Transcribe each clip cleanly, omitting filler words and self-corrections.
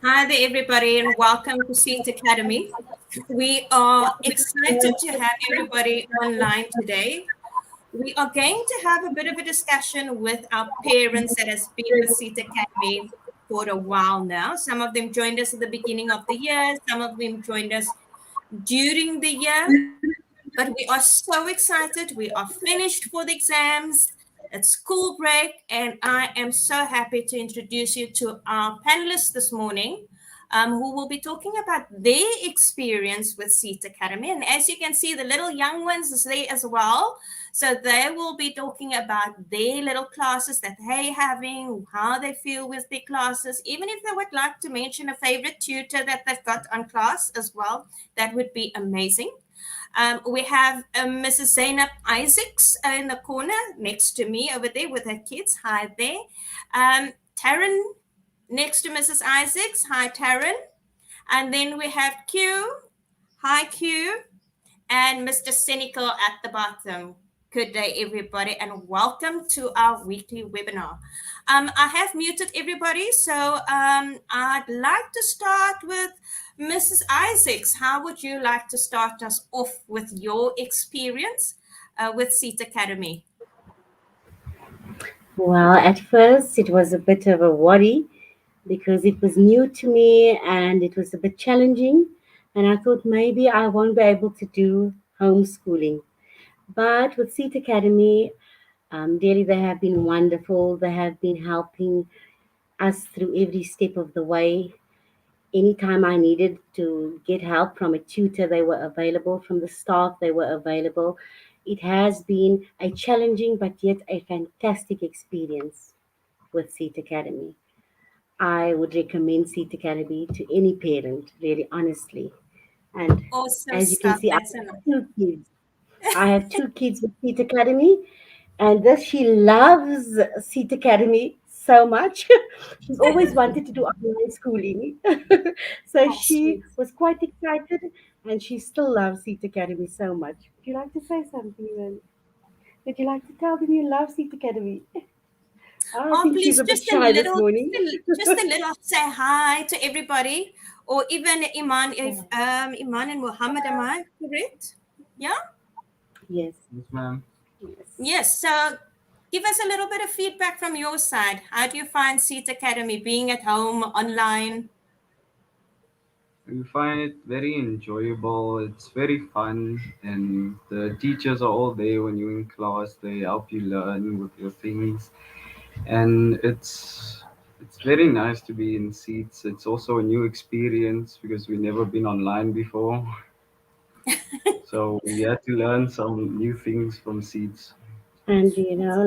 Hi there, everybody, and welcome to Seat Academy. We are excited to have everybody online today. We are going to have a bit of a discussion with our parents that has been with Seat Academy for a while now. Some of them joined us at the beginning of the year, some of them joined us during the year. But we are so excited. We are finished for the exams. It's school break, and I am so happy to introduce you to our panelists this morning, who will be talking about their experience with Seat Academy. And as you can see, the little young ones is there as well. So they will be talking about their little classes that they're having, how they feel with their classes. Even if they would like to mention a favorite tutor that they've got on class as well, that would be amazing. We have Mrs. Zainab Isaacs in the corner next to me over there with her kids. Hi there. Taryn next to Mrs. Isaacs. Hi, Taryn. And then we have Q. Hi, Q. And Mr. Cynical at the bottom. Good day, everybody, and welcome to our weekly webinar. I have muted everybody, so I'd like to start with Mrs. Isaacs. How would you like to start us off with your experience with Seat Academy? Well, at first it was a bit of a worry because it was new to me and it was a bit challenging. And I thought maybe I won't be able to do homeschooling. But with Seat Academy, really they have been wonderful. They have been helping us through every step of the way. Anytime I needed to get help from a tutor, they were available. From the staff, they were available. It has been a challenging but yet a fantastic experience with Seat Academy. I would recommend Seat Academy to any parent, really honestly. And Awesome as you can stuff. see, I That's have enough. two kids. I have two kids with Seat Academy, and this she loves Seat Academy so much. She's always wanted to do online schooling, so Oh, she sweet. was quite excited, and she still loves Seat Academy so much. Would you like to say something, Evan? Would you like to tell them you love Seat Academy? I Oh, think she's please, a bit shy this morning. just a little say hi to everybody, or even Iman, if Iman and Muhammad, am I correct? Yeah. Yes, Yes, ma'am. yes. Yes. So give us a little bit of feedback from your side. How do you find Seat Academy being at home online? We find it very enjoyable. It's very fun, and the teachers are all there when you're in class. They help you learn with your things, and it's very nice to be in seats. It's also a new experience because we've never been online before, so we had to learn some new things from seats. And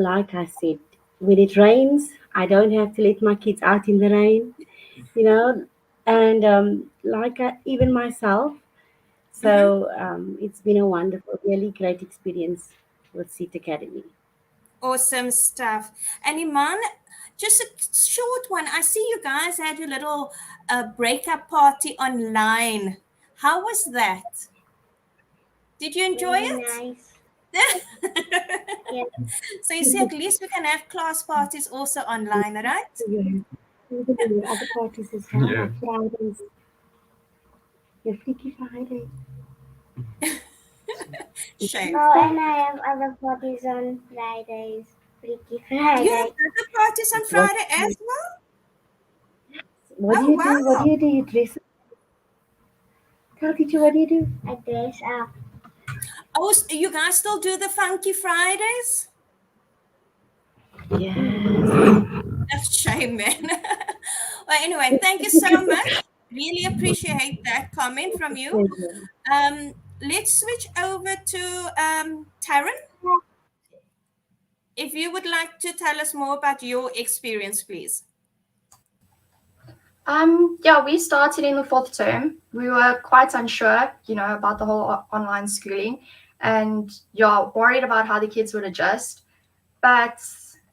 like I said, when it rains, I don't have to let my kids out in the rain, you know, and even myself. Hmm. So it's been a wonderful, really great experience with Seat Academy. Awesome stuff. And Iman, just a short one. I see you guys had your little breakup party online. How was that? Did you enjoy Very it? nice. Yes. So you see, at least we can have class parties also online, right? Yeah. Even in your other parties as well, Yeah. like Fridays, your Freaky Friday. Shame. Oh, and I have other parties on Fridays. Freaky You have Friday. other parties on What, Friday as well? what do Oh, you do? What do wow. you do? You dress up. Tell teacher, what do you do? I dress up. Oh, you guys still do the Funky Fridays? Yes. That's shame, man. Well, anyway, thank you so much. Really appreciate that comment from you. Pleasure. Let's switch over to Taryn. If you would like to tell us more about your experience, please. Yeah, we started in the fourth term. We were quite unsure, about the whole online schooling, and yeah, worried about how the kids would adjust. But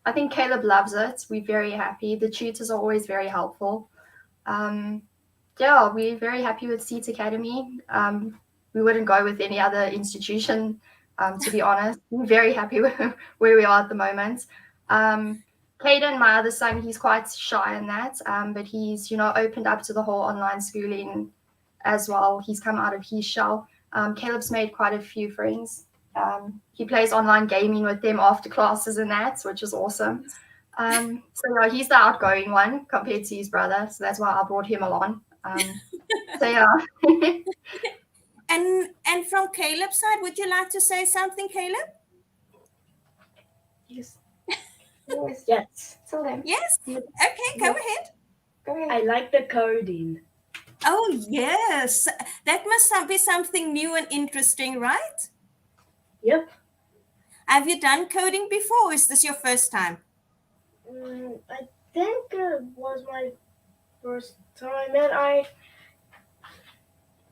I think Caleb loves it. We're very happy. The tutors are always very helpful. Um, yeah, we're very happy with Seat Academy. We wouldn't go with any other institution, to be honest. We're very happy with where we are at the moment. Um, Caden, my other son, he's quite shy in that, but he's, opened up to the whole online schooling as well. He's come out of his shell. Caleb's made quite a few friends. He plays online gaming with them after classes and that, which is awesome. So he's the outgoing one compared to his brother, so that's why I brought him along. So yeah. And from Caleb's side, would you like to say something, Caleb? Yes. Yes. So then, Yes. Okay, go ahead. go ahead. I like the coding. Oh, yes. That must be something new and interesting, right? Yep. Have you done coding before, or is this your first time? I think it was my first time, and I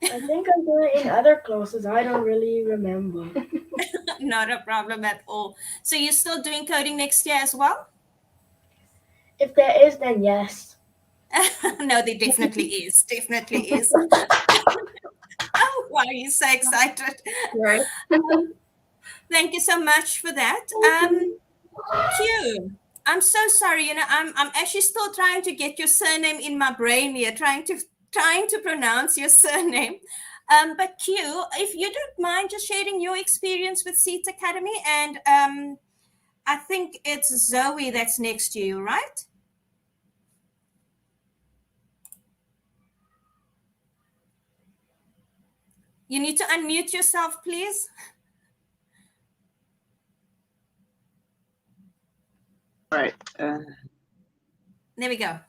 think I did it in other classes. I don't really remember. Not a problem at all. So you're still doing coding next year as well? If there is, then yes. No, there definitely is. Definitely is. Oh, wow, you're so excited. Right. Thank you so much for that. Q, I'm so sorry. I'm actually still trying to get your surname in my brain here, trying to pronounce your surname. But Q, if you don't mind just sharing your experience with Seat Academy, and I think it's Zoe that's next to you, right? You need to unmute yourself, please. All right. There we go.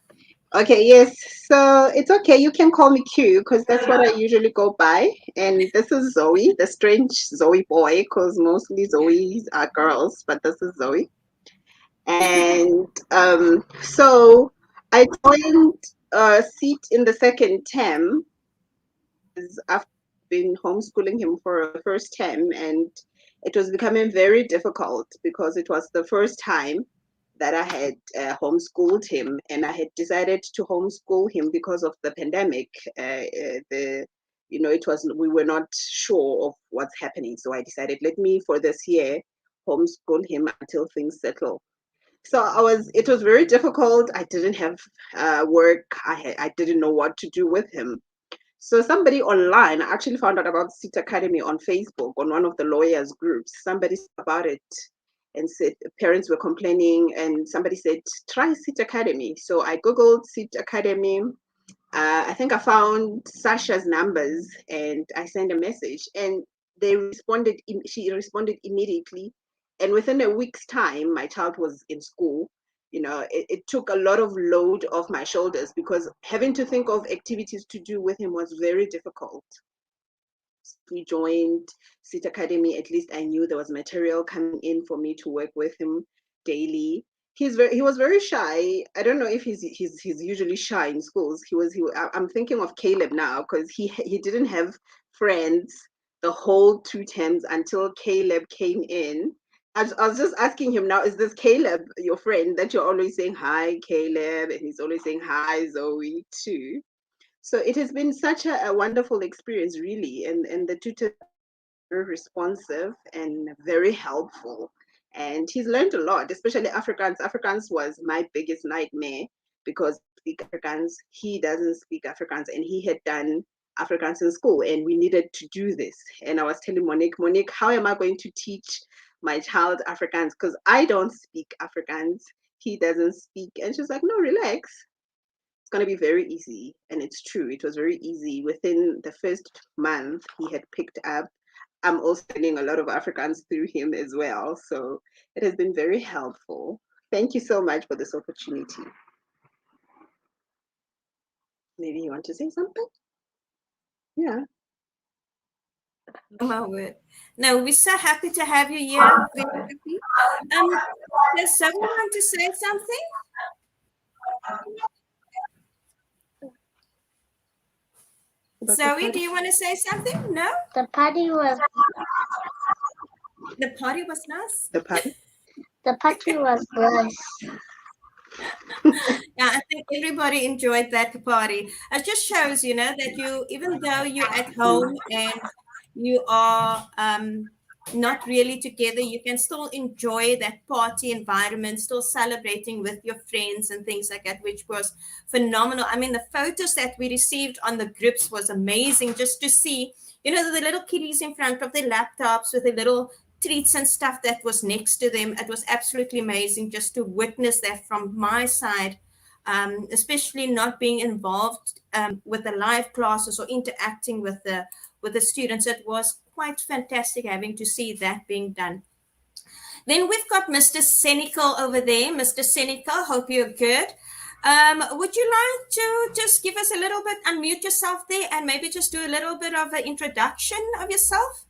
Okay, yes. So it's okay. You can call me Q because that's what I usually go by. And this is Zoe, the strange Zoe boy, because mostly Zoes are girls, but this is Zoe. And so I joined Seat in the second term after been homeschooling him for the first term, and it was becoming very difficult because it was the first time that I had homeschooled him, and I had decided to homeschool him because of the pandemic. We were not sure of what's happening, so I decided, let me for this year homeschool him until things settle. So it was very difficult. I didn't have work. I didn't know what to do with him. So somebody online, I actually found out about Seat Academy on Facebook, on one of the lawyers groups. Somebody said about it and said parents were complaining, and somebody said, try Seat Academy. So I Googled Seat Academy. I think I found Sasha's numbers and I sent a message, and she responded immediately. And within a week's time, my child was in school. It took a lot of load off my shoulders because having to think of activities to do with him was very difficult. We joined Seat Academy, at least I knew there was material coming in for me to work with him daily. He was very shy. I don't know if he's usually shy in schools. I'm thinking of Caleb now because he didn't have friends the whole 2 terms until Caleb came in. I was just asking him now, is this Caleb your friend that you're always saying hi, Caleb, and he's always saying hi, Zoe too? So it has been such a wonderful experience, really, and the tutors are very responsive and very helpful. And he's learned a lot, especially Afrikaans. Afrikaans was my biggest nightmare because he doesn't speak Afrikaans, and he had done Afrikaans in school, and we needed to do this. And I was telling Monique, how am I going to teach my child Afrikaans? Because I don't speak Afrikaans, he doesn't speak. And she's like, no, relax. It's going to be very easy. And it's true. It was very easy. Within the first month, he had picked up. I'm also learning a lot of Afrikaans through him as well. So it has been very helpful. Thank you so much for this opportunity. Maybe you want to say something? Yeah. Oh, my word. No, we're so happy to have you here. Very happy. Does someone want to say something? Zoe, do you want to say something? No? The party was The party was nice. The party? the party was nice. Yeah, I think everybody enjoyed that party. It just shows, that you, even though you're at home and you are not really together, you can still enjoy that party environment, still celebrating with your friends and things like that, which was phenomenal. I mean, the photos that we received on the groups was amazing, just to see, you know, the little kiddies in front of their laptops with the little treats and stuff that was next to them. It was absolutely amazing just to witness that from my side, especially not being involved with the live classes or interacting with the students. It was quite fantastic having to see that being done. Then we've got Mr. Senecal over there. Mr. Senecal, hope you're good. Would you like to just give us a little bit, unmute yourself there, and maybe just do a little bit of an introduction of yourself?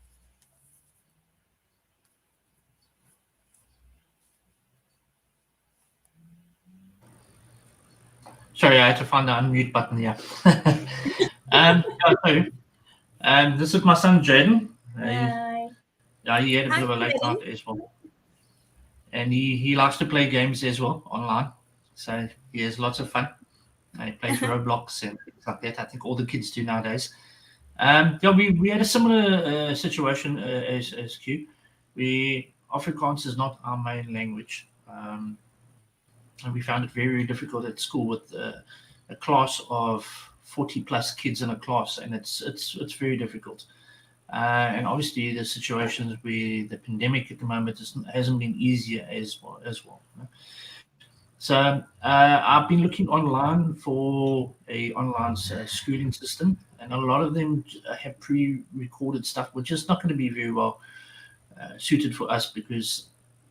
Sorry, I had to find the unmute button here. This is my son, Jaden. He had a bit of a late start as well. And he likes to play games as well online. So he has lots of fun. He plays Roblox and things like that. I think all the kids do nowadays. We had a similar situation as Q. Afrikaans is not our main language. And we found it very, very difficult at school with a class of 40 plus kids in a class, and it's very difficult. And obviously the situations where the pandemic at the moment hasn't been easier as well. So I've been looking online for a online schooling system, and a lot of them have pre-recorded stuff, which is not going to be very well suited for us, because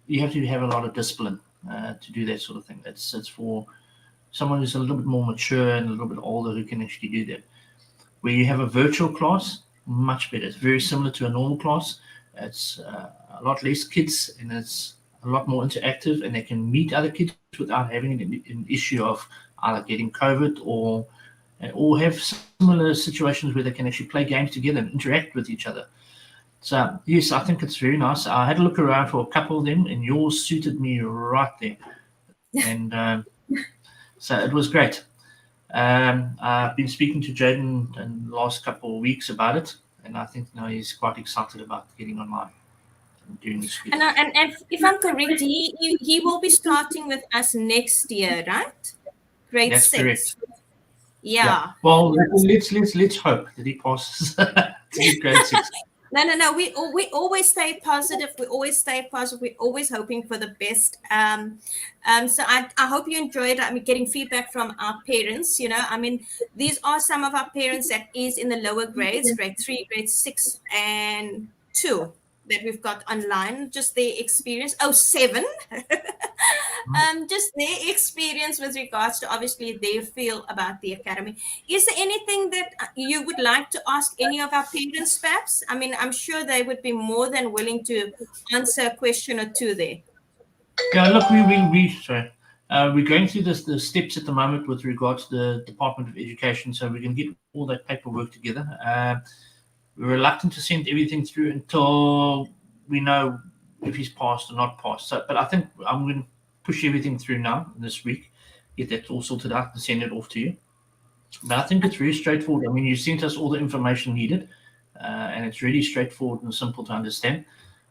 you have to have a lot of discipline to do that sort of thing. It's for someone who's a little bit more mature and a little bit older who can actually do that. Where you have a virtual class, much better. It's very similar to a normal class. It's a lot less kids, and it's a lot more interactive, and they can meet other kids without having an issue of either getting COVID or have similar situations where they can actually play games together and interact with each other. So yes, I think it's very nice. I had a look around for a couple of them, and yours suited me right there. And so it was great. I've been speaking to Jaden in the last couple of weeks about it, and I think now he's quite excited about getting online and doing this. And if I'm correct, he will be starting with us next year, right? Grade That's 6. correct. Yeah. Well, let's hope that he passes to grade 6. No. We always stay positive. We always stay positive. We're always hoping for the best. So I hope you enjoyed. I mean, getting feedback from our parents. You know, I mean, these are some of our parents that is in the lower grades, grade 3, grade 6, and 2 that we've got online. Just their experience. 7. Just their experience with regards to obviously their feel about the academy. Is there anything that you would like to ask any of our parents, perhaps? I mean, I'm sure they would be more than willing to answer a question or two there. Yeah, look, we're going through the steps at the moment with regards to the Department of Education, so we can get all that paperwork together. We're reluctant to send everything through until we know if he's passed or not passed. So, but I think I'm going to push everything through now this week, get that all sorted out and send it off to you. But I think it's very straightforward. I mean, you sent us all the information needed, and it's really straightforward and simple to understand.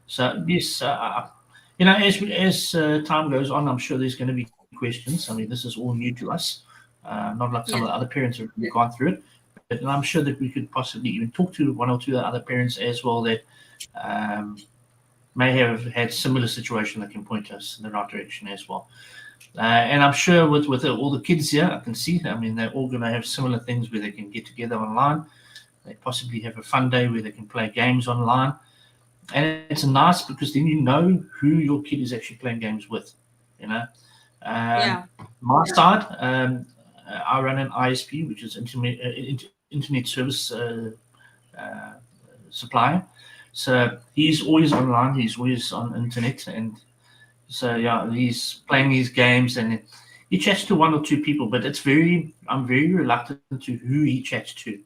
So yes, you know, as time goes on, I'm sure there's going to be questions. I mean, this is all new to us, not like some of the other parents who've gone through it. But I'm sure that we could possibly even talk to one or two other parents as well that may have had similar situation that can point us in the right direction as well. And I'm sure with all the kids here, I can see, I mean, they're all going to have similar things where they can get together online. They possibly have a fun day where they can play games online. And it's nice because then you know who your kid is actually playing games with, you know. My side, I run an ISP, which is internet service supplier. So he's always online. He's always on internet, and so yeah, he's playing these games, and he chats to one or two people. But I'm very reluctant to who he chats to.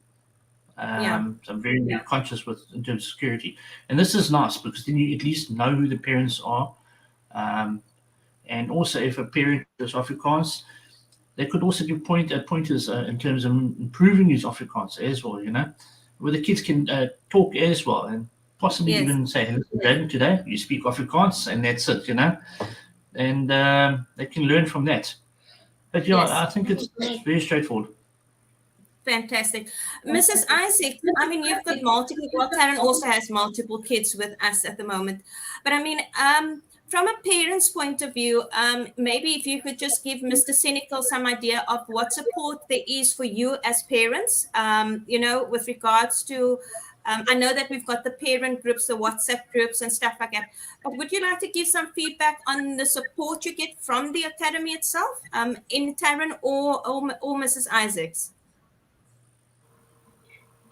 So I'm very conscious in terms of security, and this is nice because then you at least know who the parents are, and also if a parent is Afrikaans, they could also give pointers in terms of improving his Afrikaans as well, you know, where the kids can talk as well and possibly Yes. even say, listen, Jaden, today you speak Afrikaans, and that's it, and they can learn from that. But yeah, Yes. I think it's very straightforward. Fantastic. Mrs. Isaac, I mean, you've got multiple, well, Taryn also has multiple kids with us at the moment. But I mean, from a parent's point of view, maybe if you could just give Mr. Senecal some idea of what support there is for you as parents, with regards to, I know that we've got the parent groups, the WhatsApp groups and stuff like that. But would you like to give some feedback on the support you get from the academy itself, in Taryn or Mrs. Isaacs?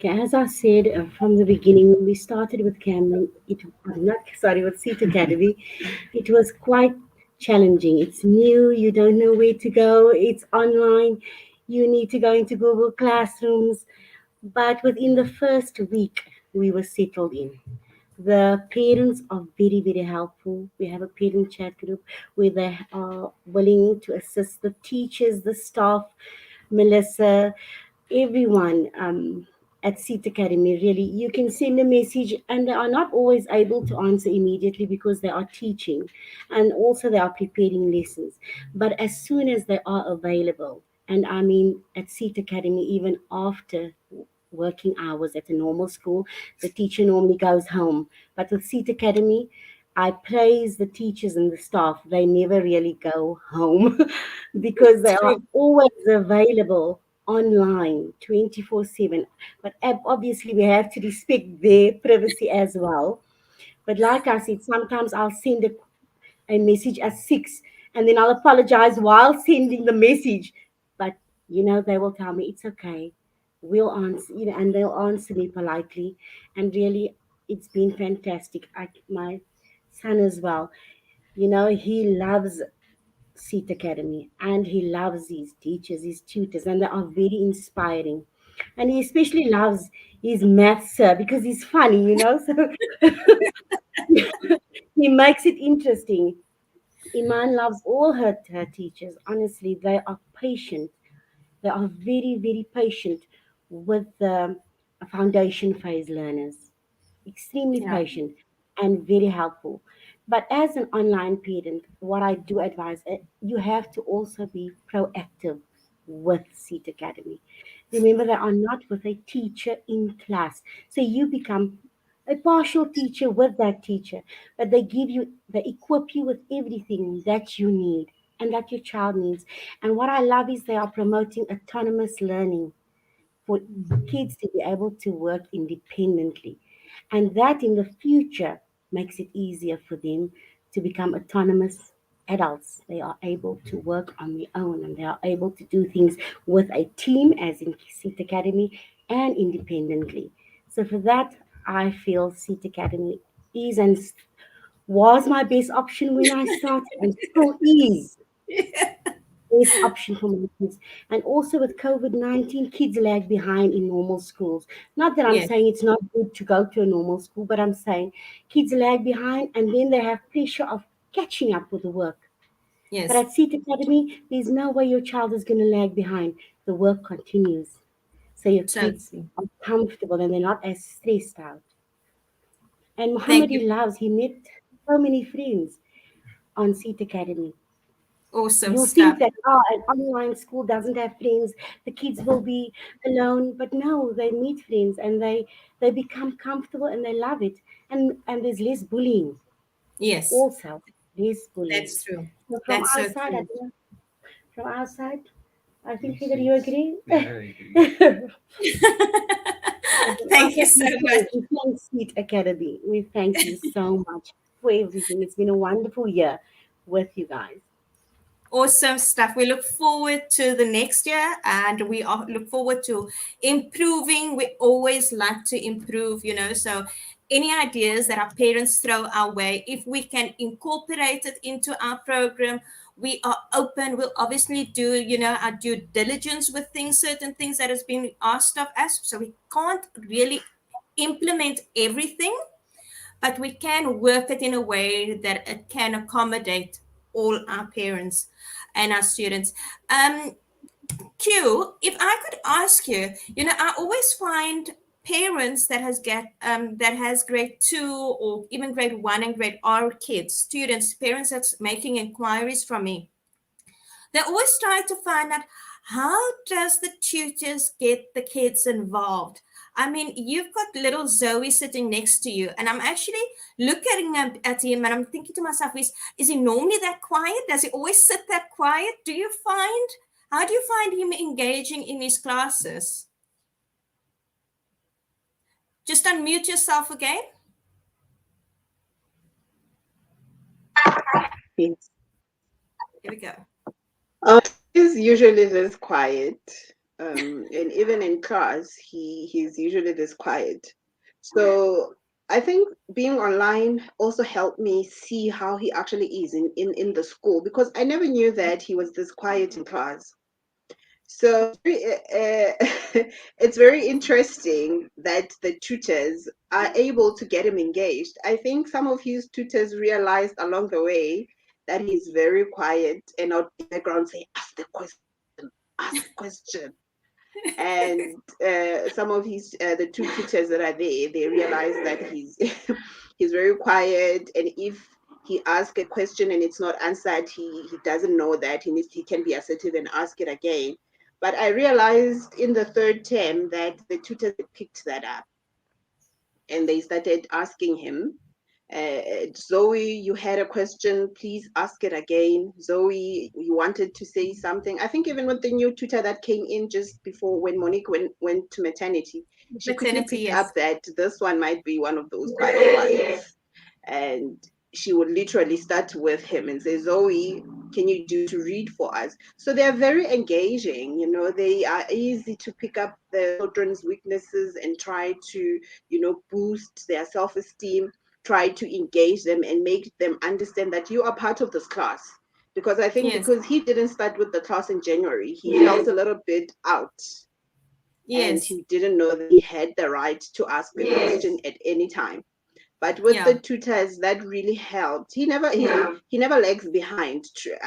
Okay, as I said from the beginning, when we started with Camden, with Seat Academy, it was quite challenging. It's new, you don't know where to go, it's online, you need to go into Google Classrooms. But within the first week, we were settled in. The parents are very, very helpful. We have a parent chat group where they are willing to assist the teachers, the staff, Melissa, everyone at Seat Academy. Really, you can send a message, and they are not always able to answer immediately because they are teaching, and also they are preparing lessons. But as soon as they are available, and I mean at Seat Academy, even after working hours at a normal school, the teacher normally goes home. But with Seat Academy, I praise the teachers and the staff. They never really go home because they are always available online 24/7. But obviously, we have to respect their privacy as well. But like I said, sometimes I'll send a message at 6 and then I'll apologize while sending the message. But, they will tell me it's okay. We'll answer, and they'll answer me politely. And really, it's been fantastic. My son as well, he loves Seat Academy and he loves his teachers, his tutors, and they are very inspiring. And he especially loves his maths sir because he's funny, so he makes it interesting. Iman loves all her teachers. Honestly, they are patient. They are very, very patient with the foundation phase learners. Extremely Yeah. patient and very helpful. But as an online parent, what I do advise, you have to also be proactive with Seat Academy. Remember, they are not with a teacher in class. So you become a partial teacher with that teacher, but they equip you with everything that you need and that your child needs. And what I love is they are promoting autonomous learning for kids to be able to work independently. And that in the future makes it easier for them to become autonomous adults. They are able to work on their own and they are able to do things with a team, as in Seat Academy, and independently. So for that, I feel Seat Academy is and was my best option when I started and still is best option for my kids. And also with COVID-19, kids lag behind in normal schools. Not that I'm Yes. saying it's not good to go to a normal school, but I'm saying kids lag behind and then they have pressure of catching up with the work. Yes. But at Seat Academy, there's no way your child is going to lag behind. The work continues. So your kids Certainly. are comfortable and they're not as stressed out. And Thank Muhammad, he met so many friends on Seat Academy. Awesome You'll stuff. think that an online school doesn't have friends, the kids will be alone, but no, they meet friends and they become comfortable and they love it. And there's less bullying Yes, also, less bullying. that's true. So That's so from true. our side, I think Yes, whether you yes. agree. Yeah, I agree. Thank you so much. We thank Seat Academy. We thank you so much for everything. It's been a wonderful year with you guys. Awesome stuff. We look forward to the next year and we look forward to improving. We always like to improve, so any ideas that our parents throw our way, if we can incorporate it into our program, we are open. We'll obviously do, our due diligence with certain things that has been asked of us. So we can't really implement everything, but we can work it in a way that it can accommodate all our parents and our students. Q, if I could ask you, I always find parents that has grade 2 or even grade 1 and grade R kids, students, parents that's making inquiries from me, they always try to find out, how does the tutors get the kids involved? I mean, you've got little Zoe sitting next to you, and I'm actually looking at him and I'm thinking to myself, is he normally that quiet? Does he always sit that quiet? How do you find him engaging in his classes? Just unmute yourself again. Yes. Here we go. He's usually this quiet, and even in class, he's usually this quiet. So I think being online also helped me see how he actually is in the school, because I never knew that he was this quiet in class. So it's very interesting that the tutors are able to get him engaged. I think some of his tutors realized along the way that he's very quiet and not in the background saying, ask the question. And some of the two tutors that are there, they realize that he's he's very quiet, and if he asks a question and it's not answered, he doesn't know that he can be assertive and ask it again. But I realized in the third term that the tutors picked that up, and they started asking him, Zoe, you had a question, please ask it again. Zoe, you wanted to say something. I think even with the new tutor that came in just before, when Monique went to maternity, she quickly picked up that this one might be one of those quiet ones. And she would literally start with him and say, Zoe, can you do to read for us? So they're very engaging, they are easy to pick up the children's weaknesses and try to, boost their self-esteem, try to engage them and make them understand that you are part of this class. Because I think because he didn't start with the class in January, he felt a little bit out. And he didn't know that he had the right to ask a question at any time. But with the tutors, that really helped. He never lags behind.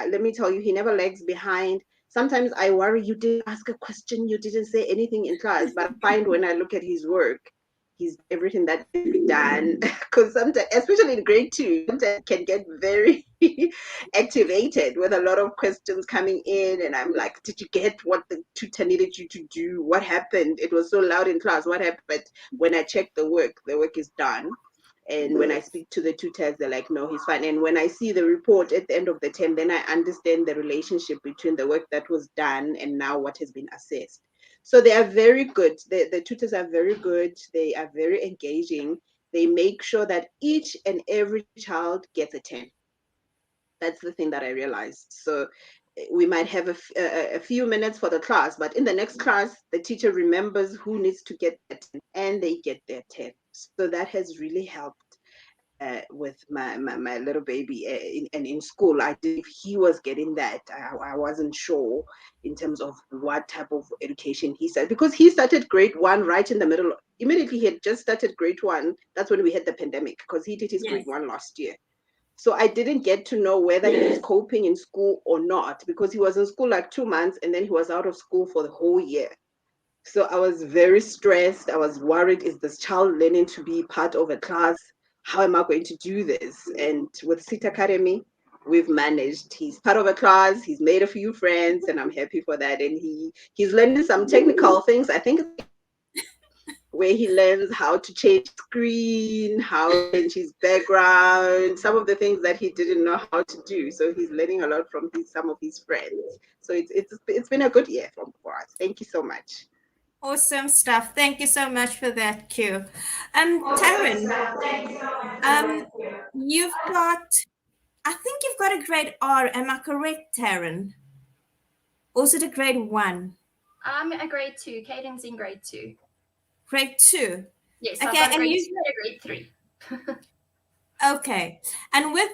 Let me tell you, he never lags behind. Sometimes I worry, you didn't ask a question, you didn't say anything in class. But I find when I look at his work, he's everything that can be done. Because sometimes, especially in grade 2, sometimes can get very activated with a lot of questions coming in. And I'm like, did you get what the tutor needed you to do? What happened? It was so loud in class. What happened? When I check the work is done. And when I speak to the tutors, they're like, no, he's fine. And when I see the report at the end of the term, then I understand the relationship between the work that was done and now what has been assessed. So they are very good. The tutors are very good. They are very engaging. They make sure that each and every child gets a 10. That's the thing that I realized. So we might have a few minutes for the class, but in the next class, the teacher remembers who needs to get that 10, and they get their 10. So that has really helped with my little baby. And in school, if he was getting that, I wasn't sure in terms of what type of education he started, because he started grade 1 right in the middle. Immediately he had just started grade 1. That's when we had the pandemic, because he did his grade 1 last year. So I didn't get to know whether he was coping in school or not, because he was in school like 2 months and then he was out of school for the whole year. So I was very stressed. I was worried, is this child learning to be part of a class? How am I going to do this? And with Seat Academy, we've managed. He's part of a class. He's made a few friends, and I'm happy for that. And he's learning some technical things. I think where he learns how to change screen, how to change his background, some of the things that he didn't know how to do. So he's learning a lot from some of his friends. So it's been a good year for us. Thank you so much. Awesome stuff. Thank you so much for that, Q. Taryn, I think you've got a grade R. Am I correct, Taryn? Or is it a grade 1? I'm a grade 2. Caden's in grade 2. Grade 2. Yes. Okay, I've got and you grade 3. Okay, and with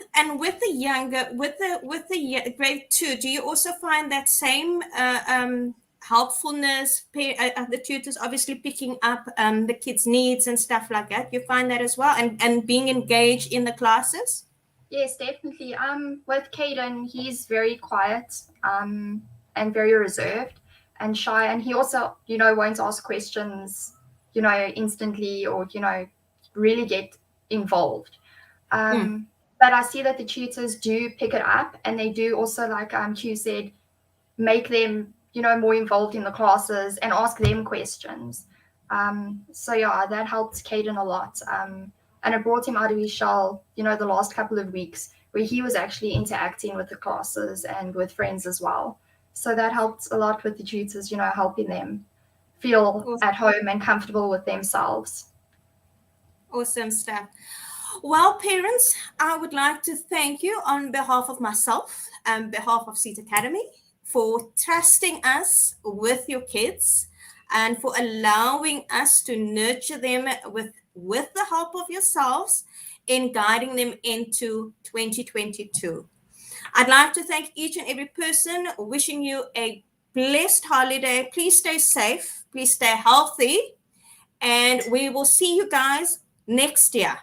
the grade 2, do you also find that same helpfulness? The tutors obviously picking up the kids' needs and stuff like that. You find that as well, and being engaged in the classes. Yes, definitely. With Caden, he's very quiet and very reserved and shy, and he also, won't ask questions instantly or, really get involved. But I see that the tutors do pick it up, and they do also, like Q said, make them, more involved in the classes and ask them questions. So yeah, that helped Caden a lot. And it brought him out of his shell, the last couple of weeks where he was actually interacting with the classes and with friends as well. So that helped a lot with the tutors, helping them feel at home and comfortable with themselves. Awesome stuff. Well, parents, I would like to thank you on behalf of myself and behalf of Seat Academy for trusting us with your kids and for allowing us to nurture them with the help of yourselves in guiding them into 2022. I'd like to thank each and every person, wishing you a blessed holiday. Please stay safe, please stay healthy, and we will see you guys next year.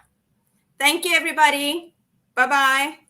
Thank you, everybody. Bye-bye.